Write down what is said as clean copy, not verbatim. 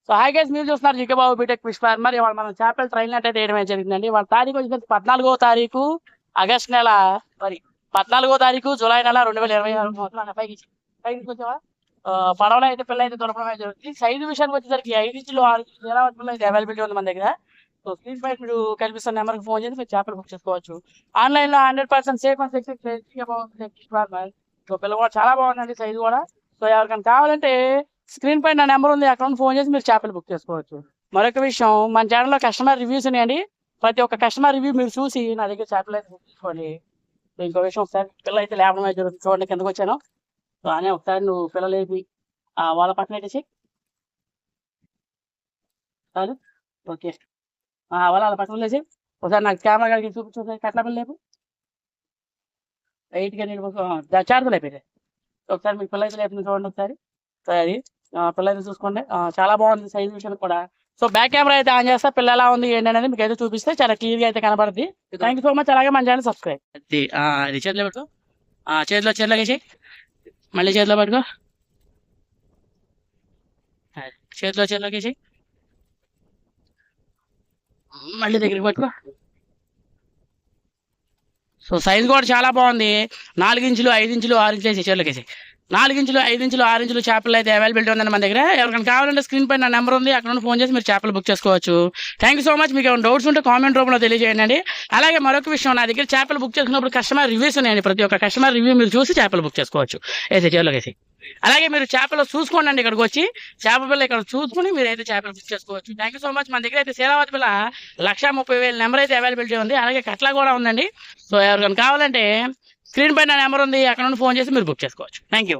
So hi guys, మీరు చూస్తున్నారు GK బాబు BTech fish farmer. ఇవాళ మనం చేపల ట్రైన్ అంటే వేయడం జరిగిందండి. వాళ్ళ తారీఖు వచ్చేసరికి 14వ తారీఖు ఆగస్ట్ నెల, మరి 14వ తారీఖు జూలై నెల 2026 పైకి వచ్చావా. పడవలో అయితే పిల్ల అయితే దొరకడం అయితే జరుగుతుంది. సైజు విషయానికి వచ్చేసరికి 5 ఇంచులు 6 ఇంచులు ఎలా పిల్ల అయితే అవైలబిలిటీ ఉంది మన దగ్గర. సో స్క్రీన్ పై మీరు కనిపిస్తున్న నెంబర్కి ఫోన్ చేసి మీరు చేపలు బుక్ చేసుకోవచ్చు. ఆన్లైన్లో 100% safe and secure fish farmer. So పిల్ల కూడా చాలా బాగుందండి, సైజు కూడా. సో ఎవరికైనా కావాలంటే స్క్రీన్ పై నా నెంబర్ ఉంది, అకౌంట్ ఫోన్ చేసి మీరు చేపలు బుక్ చేసుకోవచ్చు. మరొక విషయం, మన ఛానల్లో కస్టమర్ రివ్యూస్ ఉన్నాయండి. ప్రతి ఒక్క కస్టమర్ రివ్యూ మీరు చూసి నా దగ్గర చేపలు అయితే బుక్ చేసుకోండి. ఇంకో విషయం, ఒకసారి పిల్లలు అయితే లేపడం అయితే జరుగుతుంది. చూడండి కిందకు వచ్చాను. సో అనే ఒకసారి నువ్వు పిల్లలు వేపి వాళ్ళ పక్కన పెట్టేసి చాలు. ఓకే, వాళ్ళ పక్కన వేసి ఒకసారి నాకు కెమెరా గారికి చూపించు. కట్ల పిల్ల లేపు లైట్గా నేను చార్జీలు అయిపోయాయి. ఒకసారి మీకు పిల్ల అయితే లేపు చూడండి ఒకసారి. సో అది పిల్ల అయితే చూసుకోండి, చాలా బాగుంది సైజ్ విషయం కూడా. సో బ్యాక్ కెమెరా అయితే ఆన్ చేస్తా, పిల్ల ఎలా ఉంది ఏంటి అనేది మీకు అయితే చూపిస్తే చాలా క్లియర్గా అయితే కనబడుతుంది. Thank you so much. అలాగే మన ఛానల్ సబ్స్క్రైబ్. అది చేతిలో పెట్టుకో, చేతిలో వేసి మళ్ళీ చేతిలో పట్టుకో, చేతిలోకి వేసి మళ్ళీ దగ్గరికి పట్టుకో. సో సైజ్ కూడా చాలా బాగుంది. 4 ఇంచులు 5 ఇంచులు 6 ఇంచులు వేసి చేతిలోకి వేసి 4 ఇంచులు 5 ఇంచులు 6 ఇంచులు చేపలు అయితే అవైలబిలిటీ ఉందండి మన దగ్గర. ఎవరికైనా కావాలంటే స్క్రీన్ పై నా నెంబర్ ఉంది, అక్కడ ఫోన్ చేసి మీరు చేపలు బుక్ చేసుకోవచ్చు. Thank you so much. మీకు ఏమైనా డౌట్స్ ఉంటే కామెంట్ రూపంలో తెలియజేయండి. అలాగే మరొక విషయం, నా దగ్గర చేపలు బుక్ చేసుకున్నప్పుడు కస్టమర్ రివ్యూస్ ఉన్నాయండి. ప్రతి ఒక్క కస్టమర్ రివ్యూ మీరు చూసి చేపలు బుక్ చేసుకోవచ్చు వేసి చేతిలోకి వేసి. అలాగే మీరు చేపలు చూసుకోండి అండి, ఇక్కడికి వచ్చి చేప పిల్ల ఇక్కడ చూసుకుని మీరు అయితే చేపలు బుక్ చేసుకోవచ్చు. Thank you so much. మన దగ్గర అయితే శీలావతి పిల్ల 1,30,000 నెంబర్ అయితే అవైలబిలిటీ ఉంది. అలాగే కట్ల కూడా ఉందండి. సో ఎవరికైనా కావాలంటే స్క్రీన్ పై నా నెంబర్ ఉంది, అక్కడ నుండి ఫోన్ చేసి మీరు బుక్ చేసుకోవచ్చు. Thank you.